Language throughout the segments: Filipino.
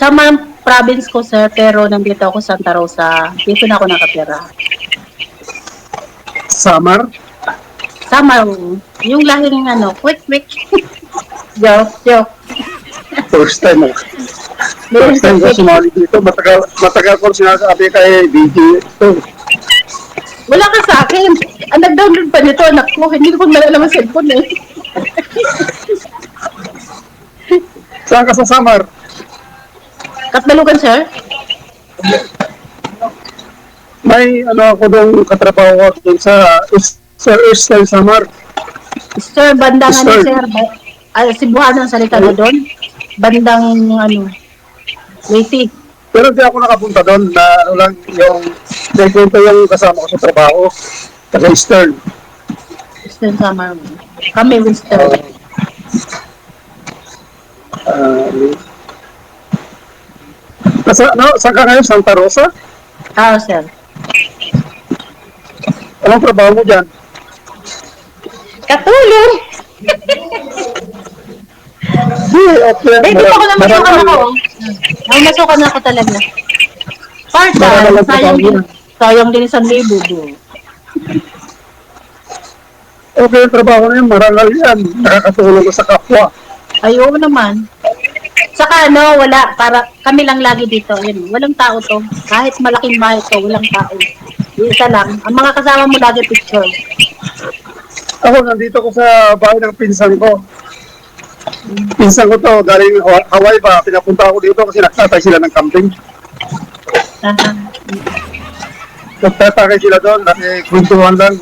Samar province ko, sir, pero nandito ako sa Santa Rosa. Dito na ako nakatira. Samar? Samar, yung lahing quick, quick. Joke, joke. First time ako. First time ko Quick. sumali dito. Matagal ko sinasabi kay DJ ito. Wala ka sa akin. Ang nag-download pa nito, anak ko. Hindi ko nalala ang cellphone eh. Saan ka sa Samar? Katbalugan, sir? May ako doon katrabaho ko doon sa Eastern Samar. Sir, bandang Sir. sir? Cebuano ang salita na doon? Bandang, Leyte. Pero di ako nakapunta doon na lang yung nagpunta yung kasama ko sa trabaho. Sa Eastern. Eastern Samar. Kami, Western. Saan ka ngayon? Santa Rosa? Sir. Anong trabaho mo dyan? Katulong! Okay. Dito pa ako namasukan ako. Namasukan ako talaga. Part-time, sayang din 1,000. Okay, yung trabaho na yun, marangal yan. Nakakatulong ko sa kapwa. Ayaw naman. Saka wala, para kami lang lagi dito. Yun, walang tao to. Kahit malaking bahay to, walang tao. Isa lang. Ang mga kasama mo lagi picture. Ako, nandito ko sa bahay ng pinsan ko. Pinsan ko to, galing Hawaii pa. Pinapunta ako dito kasi nagtatay sila ng camping. Nagtatay sila doon, nakikwentuhan lang.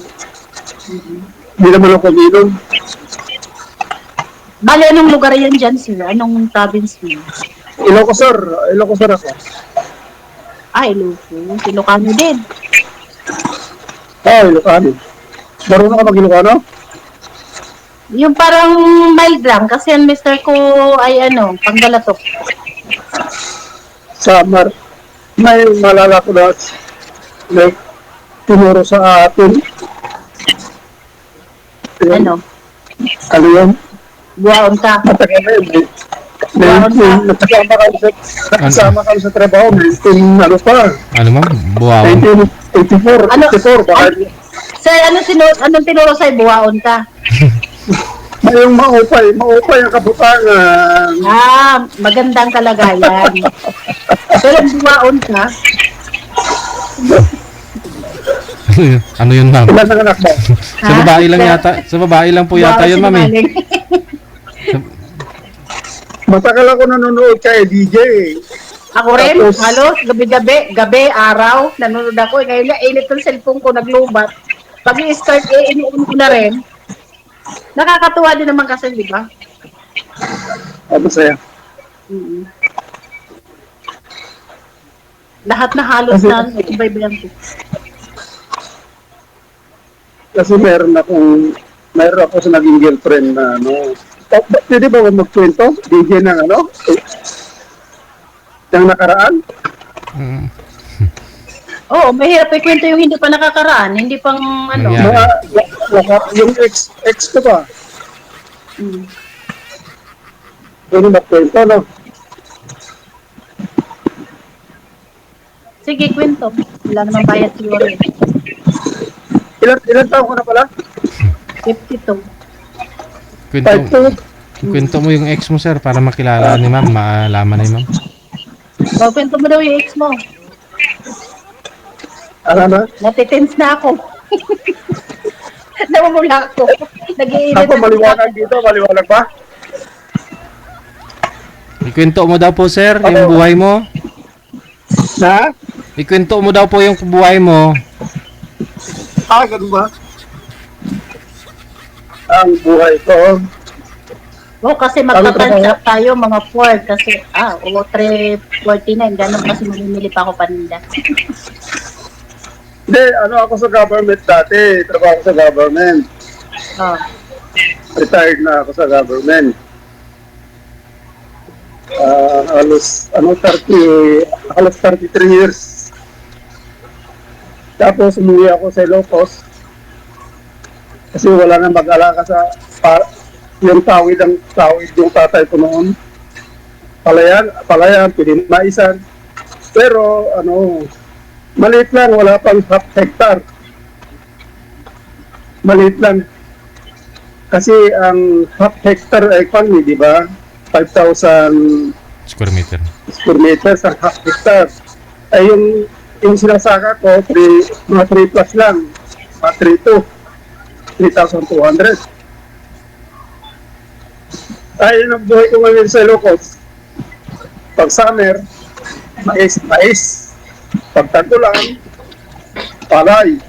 Hindi naman ako minum. Bali, anong lugar yan dyan, sir? Anong province mo? Ilocos Sir ako. Ilocos. Ilocano din. Ilocano. Marunong ka mag-Ilocano? Yung parang mild lang. Kasi ang mister ko ay Panggalatok. Samar. May malala ko na may tinuro sa atin. Ano? Ano yun? Buwaon ka. Matagal na yun. Nakasama kami sa trabaho. 19, ano pa? Ano ma'am? Buwaon? 1984. Ano? 84. Sir, anong tinuro sa'yo? Buwaon ka? Mayroong maupay ang kabutangan. Magandang kalagayan. Pero buwaon ka? Ano yun ma'am? Ilan ang anak mo? Sa babae lang yata. Sa babae lang po yata yun ma'am eh. Matagal ako nanonood kay DJ. Ako rin, halos, gabi, araw, nanonood ako. Ngayon na, init ng cellphone ko, naglubat. Pag i-start, iniin ko na rin. Nakakatuwa din naman kasi, di ba? Ano sa'yo? Lahat na halos na, iba-iba ko. Kasi meron ako sa naging girlfriend na pwede ba magkwento? DJ ng ng nakaraan? Oo, mahirap ikwento yung hindi pa nakakaraan, hindi pang Yung ex ko ba? Pwede magkwento, no? Sige, kwento. Wala namang bayad siguro. Ilan taon ko na pala? 52. Kwento mo yung ex mo sir para makilala ni ma'am, maalaman ni ma'am. Kwento mo daw yung ex mo. Ano na? Natitense na ako. Namumula ako. Nag-iinit Ako maliwanag dito, maliwanag ba? Ikwento mo daw po sir yung buhay mo. Na? Ikwento mo daw po yung buhay mo. Ganun ba? Ang buhay ko. Kasi magpapansa tayo mga 4 kasi 349 ganun kasi mamimili pa ako paninda. Hindi, ako sa government dati. Trabaho sa government. Retired na ako sa government. Halos 33 years. Tapos umuwi ako sa Ilocos. Kasi wala nang mag-alaga sa yung tawid yung tatay ko noon. palayan, pinimaisan. Pero, maliit lang, wala pang half hectare. Maliit lang. Kasi ang half hectare ay kami, di ba? 5,000 Square meter. square meters ang half hectare. Ay yung sinasaka ko, mga 3 plus lang. Mga 3,200. 3,200. Ay, yun ang buhay ko ngayon sa Ilocos. Pag summer, mais. Pag tagulan, palay.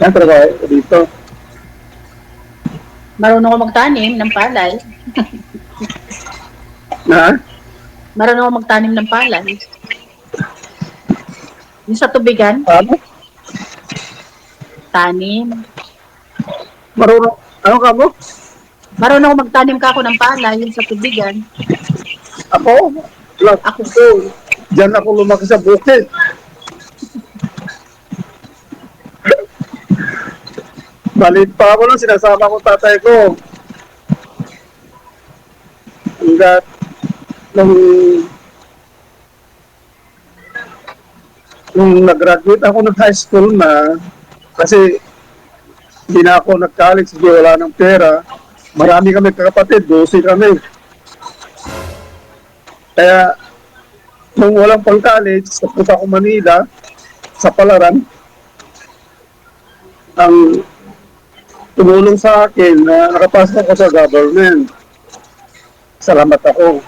Yan trabaho ko dito. Marunong ako magtanim ng palay. Na? Marunong ako magtanim ng palay. Yung sa tubigan, Ano? tanim. Marunong, ano ka mo? Marunong ako magtanim ka ako ng palay, yung sa tubigan. Ako? Ako ko. Diyan ako lumaki sa bukid. Maliit pa ako nung sinasama ko tatay ko. Hanggat nung nag-graduate ako ng high school na, kasi hindi na ako nag-college, hindi wala ng pera. Marami kami kakapatid, 12 kami. Kaya, nung walang pang-college, napunta ako Manila, sa Palaran, ang tumulong sa akin na nakapasok ako sa government. Salamat ako.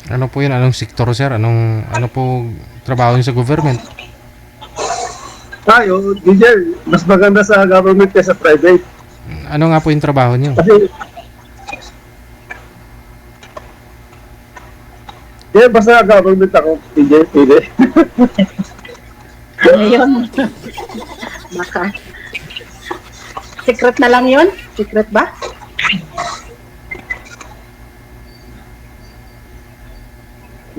Ano po yun? Anong sektor, sir? Ano po trabaho niyo sa government? Tayo, DJ, mas maganda sa government kaysa private. Ano nga po yung trabaho niyo? Kasi, basta government ako, DJ, pwede. Ngayon. Maka. Secret na lang yun? Secret ba?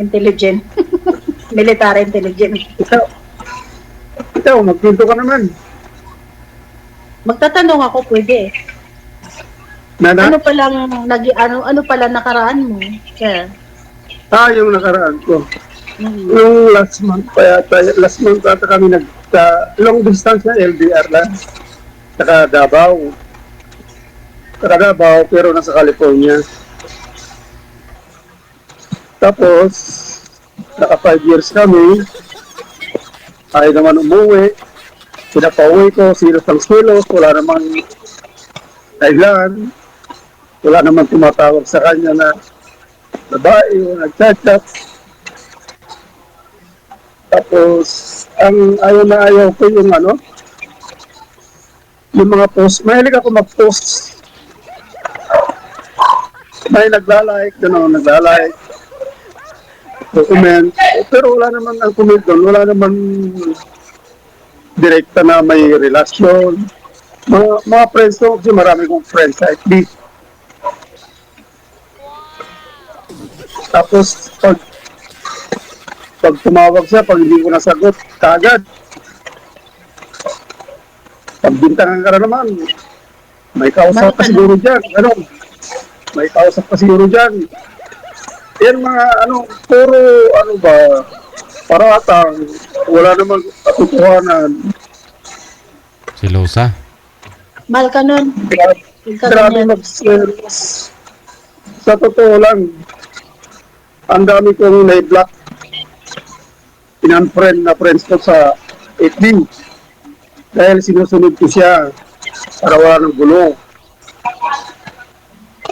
Intelligent. Military intelligent. Ikaw, magpinto ka naman. Magtatanong ako, pwede. Nana? Ano pala nakaraan mo? Sir. Yung nakaraan ko. Hmm. Yung last month ata kami long distance na LDR lang. Saka Davao. Pero nasa California. Tapos, naka 5 years kami. Ayaw naman umuwi. Pinapauwi ko, silos ng silos. Wala namang dahilan. Wala namang tumatawag sa kanya na babae o nagchat-chat. Tapos, ang ayaw ko yung yung mga post. Mahilig ako mag-post. May naglalike, naglalike. Comment. Pero wala naman ang comment doon. Wala naman direkta na may relasyon. Mga friends ko, kasi marami kong friends sa FB. Tapos, pag tumawag siya, pag hindi ko nasagot, kagad. Pag bintangan ka na naman, may kausap pa siguro dyan. May kausap pa siguro dyan. Yan mga puro paratang, wala namang katotohanan. Silosa. Mahal ka nun. Grabe mag-serious. Sa totoo lang, ang dami kong na-block. Pinunfriend na friends ko sa FB. Dahil sinusunod ko siya para wala ng gulo.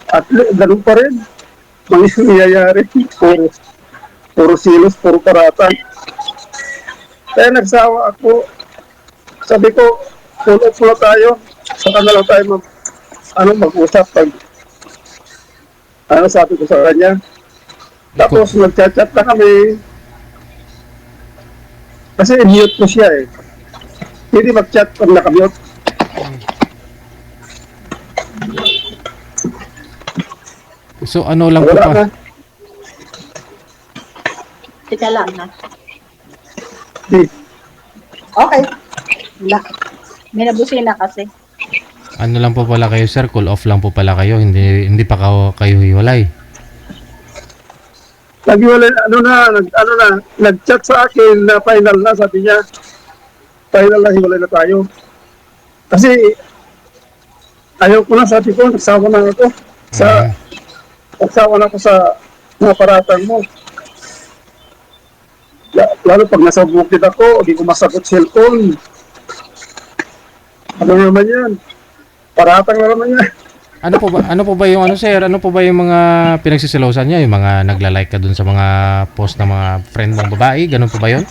At ganun pa rin. Mangyayari. Puro silos, puro paratan. Kaya nagsawa ako. Sabi ko, pulo tayo. Saka na lang tayo mag-usap pag sabi ko sa kanya. Tapos nag-chat-chat na kami. Kasi mute ko siya eh. Hindi mag-chat pag nakamute. So ano lang po Wala pa? na. Tika lang ha. Di. Okay. Wala. May nabusina kasi. Ano lang po pala kayo, sir? Cool off lang po pala kayo. Hindi pa kayo hiwalay. Naghiwalay, nag-chat sa akin na final na, sabi niya, final na, hiwalay na tayo. Kasi, ayaw ko na, sabi ko, nagsawa na ako sa mga paratang mo. Lalo pag nasa bukid ako, di ko masagot cellphone. Ano naman yan? Paratang na naman yan. Ano po ba yung sir? Ano po ba yung mga pinagsisilosan niya? Yung mga nagla-like ka dun sa mga post ng mga friend mong babae? Ganun po ba yun?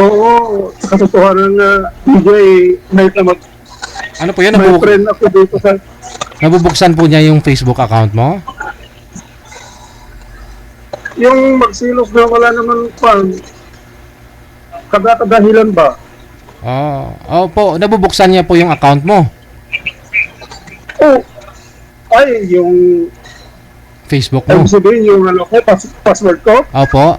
Oo, sa katotohanan na DJ, may Ano po yun? may friend ako dito sa... Nabubuksan po niya yung Facebook account mo? Yung magsilos na wala naman pa, kada-kadahilan ba? Oh po, nabubuksan niya po yung account mo. Oh, ay, yung... Facebook mo. Ano sabihin, yung password ko? Opo.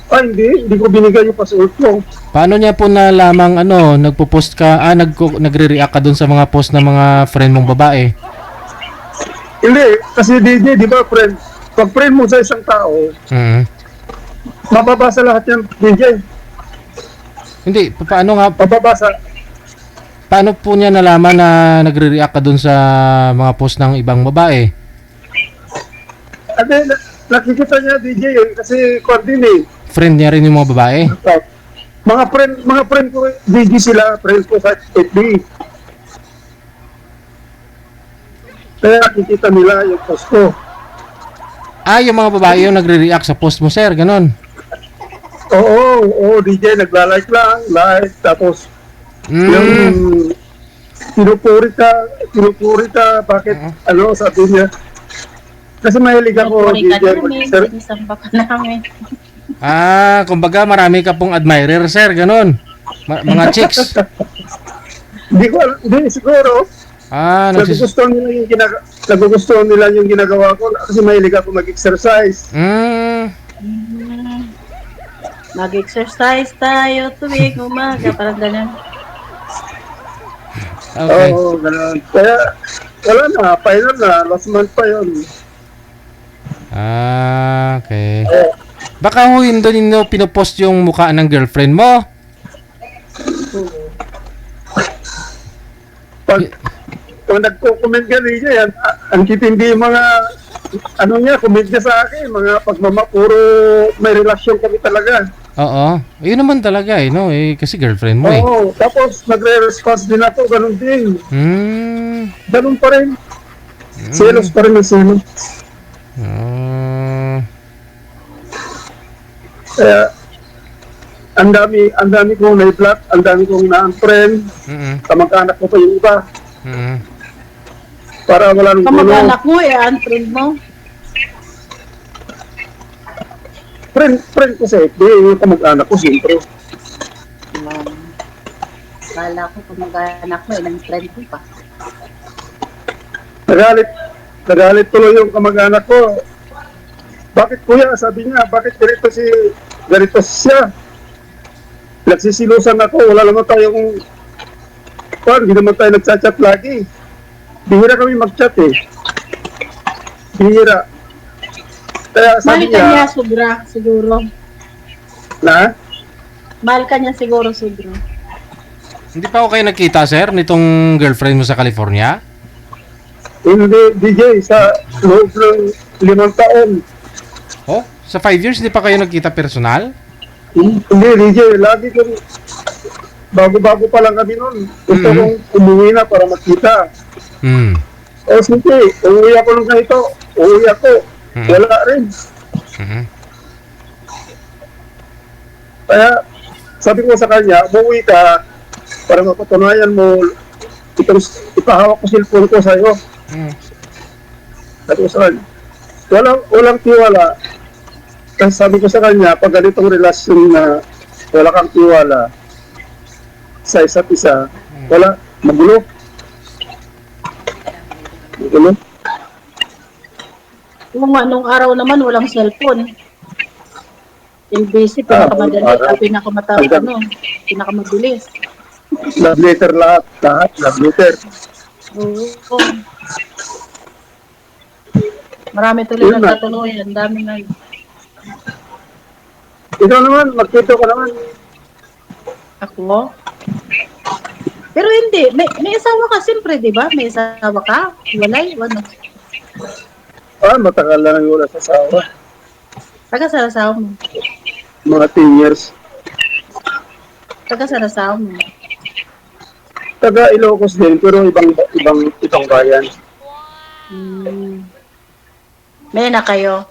Ay, hindi ko binigay yung password ko. Paano niya po nalamang nagpo-post ka, nagre-react ka dun sa mga post ng mga friend mong babae? Hindi, kasi DJ, di ba, friend? Pag friend mo sa isang tao, mababasa lahat yan, DJ. Hindi, paano nga, Mababasa. paano po niya nalaman na nagre-react ka dun sa mga post ng ibang babae? At nakikita niya, DJ, kasi coordinate. Friend niya rin yung mga babae? Mga friend ko, DJ sila, friend ko sa FB. Kaya nakikita nila yung post ko. Yung mga babae yung nagre-react sa post mo, sir, ganon. Oo, DJ, nagla-like lang, like, tapos yung pinupuri ka, bakit, sabi niya. Kasi mahilig ako, DJ, sir. Isang baka namin. Kumbaga marami ka pong admirer, sir, ganon. Mga chicks. Hindi siguro. Nagugustuhan nila yung ginagawa ko kasi mahilig ako mag-exercise. Mag-exercise tayo tuwing umaga, parang ganun. Okay. Oo, ganun. Kaya, wala na, final na, last month pa yun. Okay. Baka ho yun doon yung pinopost yung mukha ng girlfriend mo. Kung nagko-comment ka rin yan, ang kitindi yung mga, comment niya sa akin, mga puro may relasyon kami talaga. Oo. Yun naman talaga no? Kasi girlfriend mo Oo, tapos nagre-response din ako, ganun din. Ganun pa rin. Selos pa rin ang selos. Kaya, ang dami kong na-block, ang dami kong na-unfriend, kamag-anak ko pa yung iba. Para wala nang Kamag-anak mo, unfriend mo. Friend ko sa FB, yung kamag-anak ko, siyempre. Kala ko kamag-anak mo, ilang friend mo pa. Nagalit tuloy yung kamag-anak ko. Bakit kuya, sabi niya, bakit ganito siya? Nagsisilusan ako, wala naman tayong, hindi naman tayo nagchat-chat lagi. Bihira kami mag-chat Bihira. Kaya sabi Mahal ka niya niya, sobra, siguro. na? Mahal ka niya siguro sobra. Hindi pa ako kayo nakita, sir, nitong girlfriend mo sa California? Hindi, DJ, sa loob ng 5 taon. Oh, sa 5 years hindi pa kayo nagkita personal? Hindi, DJ, lagi kong, bago-bago pa lang kami noon. Gusto kong umuwi na para makita. O sige, uuwi ako ng ganito, uuwi ako. Wala rin. Kaya, sabi ko sa kanya, umuwi ka para mapatunayan mo ipahawak ko cellphone ko sa'yo. Sabi ko sa kanya, walang tiwala. Kasi sabi ko sa kanya, pag ganitong relasyon na wala kang tiwala sa isa't isa, wala, magulo. Magulo. Kung anong araw naman, walang cellphone. Yung busy, pinakamadalis. Love letter lahat. Lahat, love letter. Oo. Marami tuloy Yun na. nagkatuluyan. Dami na. Ikaw naman, magkwento ka naman. Ako? Pero hindi. May asawa ka, siyempre, di ba? May asawa ka? Walay? Ano? Matagal na nang wala sa asawa. Taga sa asawa mo. Mga 10 years. Taga sa asawa mo. Taga Ilocos din, pero ibang bayan. Hmm. May na kayo.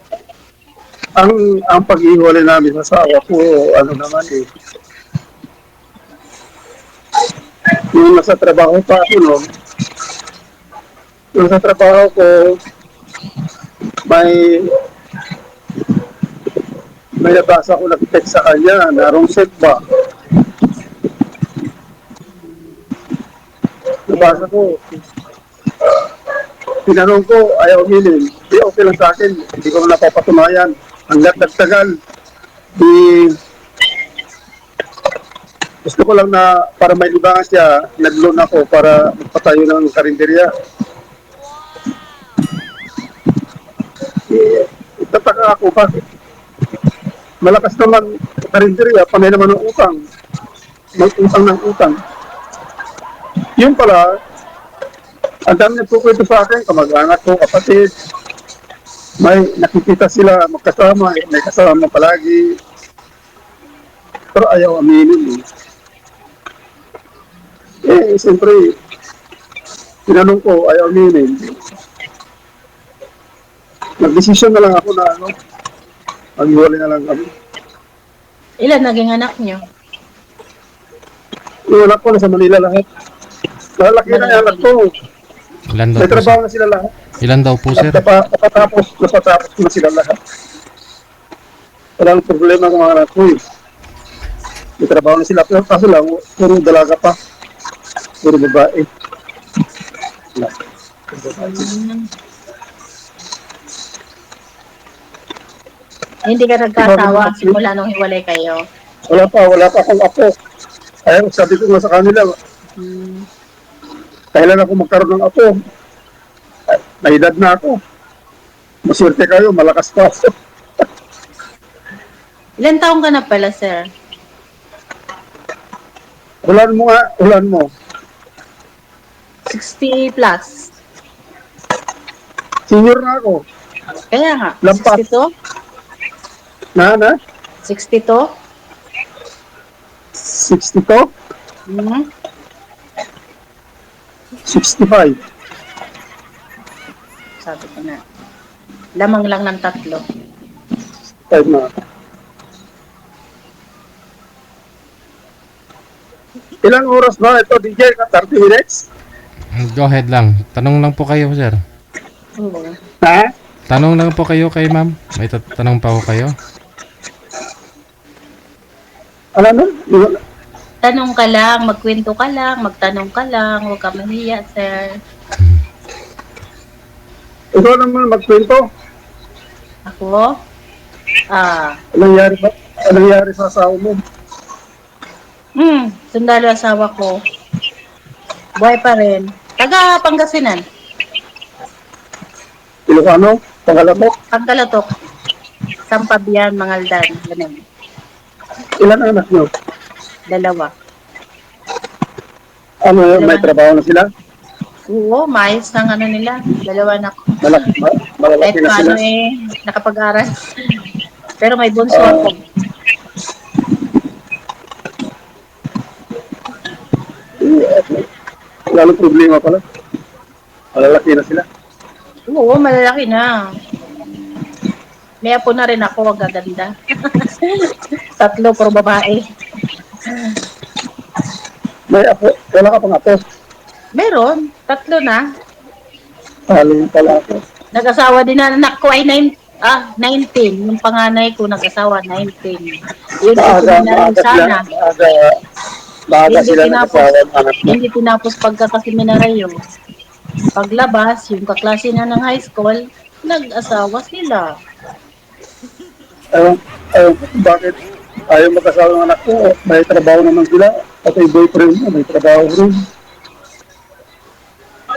Ang pag-iwalay namin sa asawa ko, ano naman eh. Yung nasa trabaho pa ako, no? Yung sa trabaho ko, may may nabasa ko nag-text sa kanya na wrong set ba? Nabasa ko, tinanong ko, ayaw umilin. Di okay lang sa akin, hindi ko na napapatunayan. Hanggat nagtagal, di gusto ko lang na para may libangan siya, nag-loan ako para magpatayo ng karinderya. Itataka ako, bakit? Malakas naman karinderya, panay naman ng utang. Mag-utang ng utang. Yun pala, ang dami nagpukwento sa akin, kamag-anak ko, kapatid, may nakikita sila magkasama, may kasama palagi. Pero ayaw aminin. Siyempre, tinanong ko, ayaw aminin. Nag-desisyon na lang ako na maghiwalay na lang kami. Ilan naging anak nyo? Yung anak ko nasa Manila lahat. Lalaki na yung anak ko. Ilan daw May po, trabaho sir? na sila lahat. Ilan daw po, sir? Napatapos ko na sila lahat. Walang problema ng mga anak ko eh. May trabaho na sila. Pero kaso lang, puro dalaga pa. Puro babae. Hmm. Hindi ka nagkasawa simula nung hiwalay kayo. Wala pa akong apo. Ayaw, sabi ko nga sa kanila, Hmm. kailan ako magkaroon ng apo? May edad na ako. Maswerte kayo, malakas pa ako. Ilan taong ka na pala, sir? Ulan mo nga, ulan mo. 60 plus. Senior na ako. Kaya nga, Lampas. 62? Na? 62? 62? Hmm. 65. Sabi ko na. Lamang lang ng 3. 5 na. Ilang oras ba ito, DJ? 30 minutes? Go ahead lang. Tanong lang po kayo, sir. Oo. Ha? Tanong lang po kayo kay ma'am. May tanong pa po kayo. Ano? Tanong ka lang, magkwento ka lang, magtanong ka lang, huwag ka mahiya, sir. Ikaw naman magkwento. Ako? Anong nangyari sa asawa mo? Sundalo asawa ko. Buhay pa rin. Taga Pangasinan. Ilocano? Pangalatok? Pangkalatok. Sampabian, Mangaldan. Ganun. Ilan anak nyo? 2. Ano, may trabaho na sila? Oo, maayos ng ano nila. 2 na. Kahit Malalaki na sila. paano nakapag-aral. Pero may bunso ako. Walang problema pala. Malalaki na sila. Oo, malalaki na. May apo na rin ako, ang gaganda. 3 puro babae. May apo, wala ka pang apo. Meron, 3 na. Haling pala ako. Nag-asawa din na anak ko ay 19. Yung panganay ko nag-asawa 19. Yun ay seminaryo sana. Maaga sila nag-asawa ng anak mo. Hindi tinapos pagkakaseminaryo. Paglabas, yung kaklase na ng high school, nag-asawa sila. Bakit ayaw mag-asawa ng anak ko? May trabaho naman sila. At yung boyfriend mo, may trabaho rin.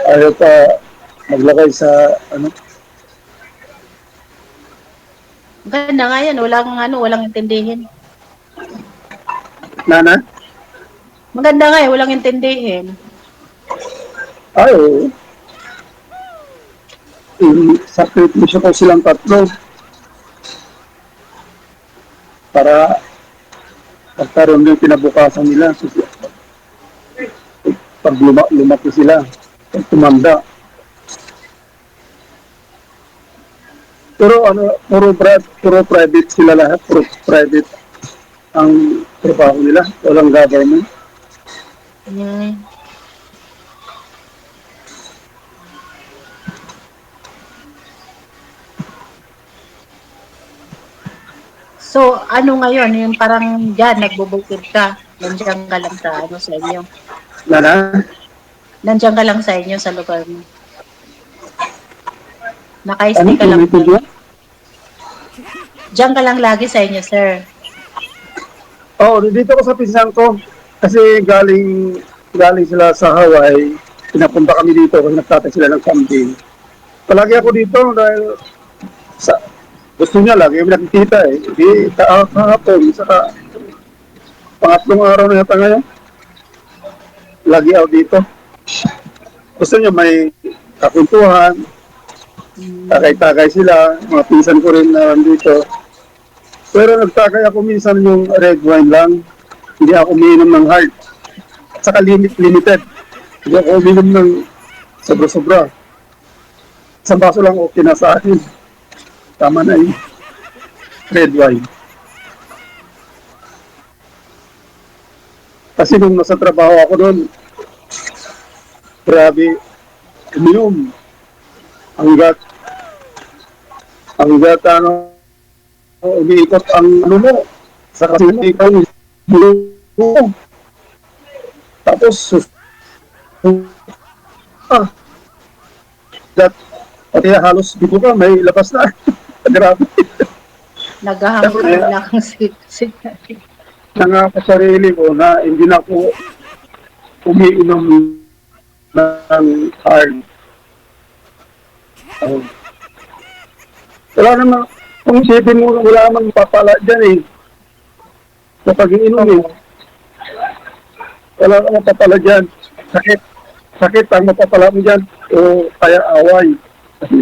Ayaw pa maglagay sa, ano, Ganda nga yan, walang intindihin. nana. Maganda nga walang intindihin. Ayaw. Sakripisyo ko silang tatlo para pagkaroon ng kinabukasan nila. Pag lumaki sila, pag tumanda. Pero ano, puro private sila lahat, puro private ang trabaho nila, walang government. Hmm. So, ano ngayon, yung parang dyan, nagbubukid ka. Nandiyan ka lang sa, sa inyo. Nana, Nandiyan ka lang sa inyo, sa lugar mo. ano, Naka-stay ka lang. tumitin niya? Diyan ka lang lagi sa inyo, sir. Oo, dito ko sa pinsan ko. Kasi galing sila sa Hawaii. Pinapunta kami dito kasi nagtatay sila ng camping. Palagi ako dito dahil sa, gusto niya lagi kami nakikita eh. Di kahapon, saka pangatlong araw na yata ngayon. Lagi ako dito. Gusto niya may kakuntuhan, takay-takay sila, mga pinsan ko rin na nandito. Pero nagtakay ako minsan yung red wine lang. Hindi ako umiinom ng hard. At saka limited. Hindi ako umiinom ng sobra-sobra. Isang baso lang okay na sa akin. Tama na yung red wine. Kasi nung nasa trabaho ako doon, grabe, uminom. Hanggat ano, umiikot ang ano mo, sa kasi ikaw, tapos, that, pati halos dito ka, may labas na. Grabe. Naghahanggang lang ang signal. Nangakasarili ko na hindi na ako umiinom ng hard. Wala naman, kung isipin mo, wala naman papala dyan eh. Kapag iinom eh. Wala naman papala dyan. Sakit ang mapapala mo dyan. O kaya away. Kasi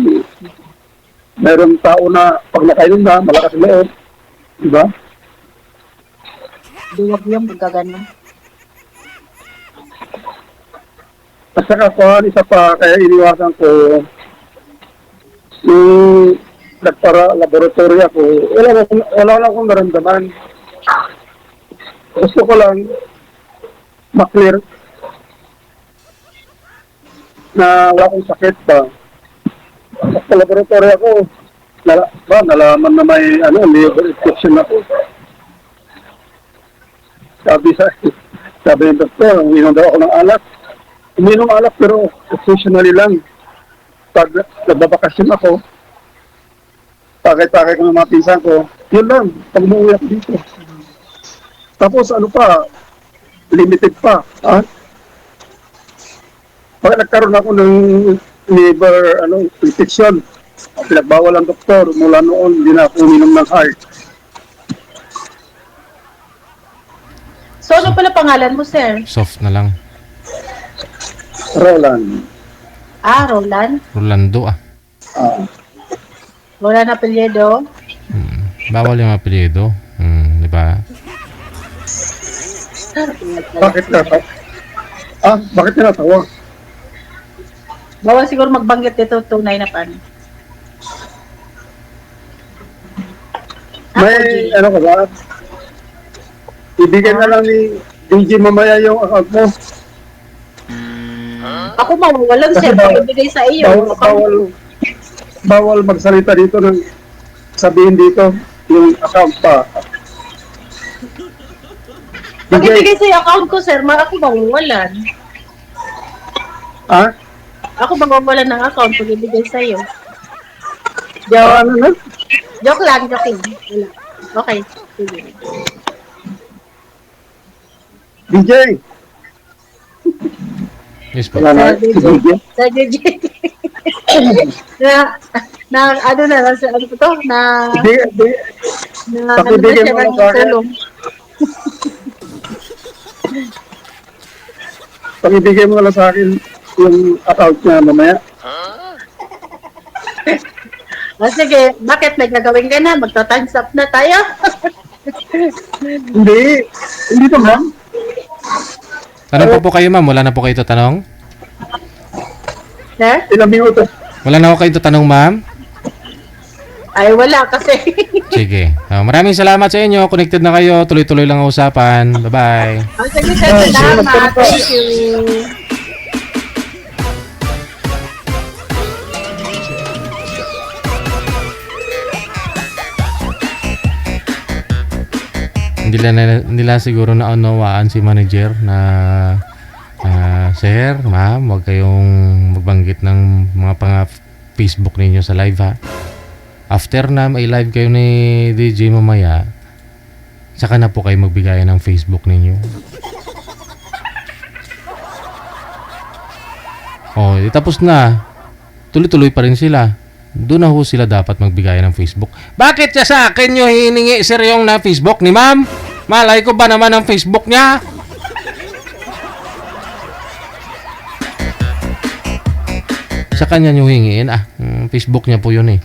meron tao na pag nakainom na, malakas loob. Diba? Duwag yung pagkaganon. At saka isa pa, kaya iniwasan ko, yung nagpara laboratory ako, wala lang akong naramdaman. Gusto ko lang maklear na wala akong sakit pa. Sa laboratory ako, nalaman na may liver infection ako. Sabi ng doktor, uminom daw ako ng alak. Uminom alak pero occasionally lang. Pag nagbabakasyon ako, pakay-pakay ko ng mga pinsan ko, yun lang, pag umuwi ako dito. Tapos ano pa, limited pa. Ha? Pag nagkaroon ako ng liver infection, pinagbawal ang doktor, mula noon, hindi na ako uminom ng heart. So, ano pala pangalan mo, sir? Soft na lang. Roland. Roland? Rolando ah. Roland Apelyedo? Bawal yung apelyido. Di ba? Bakit na? Bakit na natawa? Bawal siguro magbanggit dito tunay na pan. May ano ka ba? Ibigay na lang ni DJ mamaya yung account mo. Ako mawawalan, Kasi sir. bawal- Ibigay sa iyo. Bawal magsalita dito ng sabihin dito yung account pa. Pag DJ, ibigay sa iyo account ko, sir, ako mawawalan. ha? Ako mawawalan ng account pag ibigay sa iyo. Ano na? Joke lang, joke lang. Wala. Okay. Sige. DJ. Yes po. Wala na, Sa si DJ. DJ. Sa DJ. na ano na, ano to? Na ano na Pakibigay siya mo lang ng sa akin. tulong. Pakibigay mo lang sa akin yung account niya mamaya. Sige, bakit may gagawin ka na? Magta-times up na tayo? Hindi naman. Tanong po kayo, ma'am. Wala na po kayo tatanong? Sir? Ilang minuto. Wala na ako kayo tatanong, ma'am? Ay, wala kasi. Sige. Maraming salamat sa inyo. Connected na kayo. Tuloy-tuloy lang ang usapan. Bye-bye. Sige, sir. Salamat. Thank you. Hindi lang siguro naunawaan si manager na sir, ma'am, huwag kayong magbanggit ng mga Facebook ninyo sa live ha. After na may live kayo ni DJ mamaya, saka na po kayo magbigayan ng Facebook ninyo. Oh, tapos na. Tuloy-tuloy pa rin sila. Doon na ho sila dapat magbigayan ng Facebook. Bakit siya sa akin nyo hiningi sir yung na Facebook ni ma'am? Malay ko ba naman ang Facebook niya? Sa kanya nyo hingiin. Facebook niya po yun eh.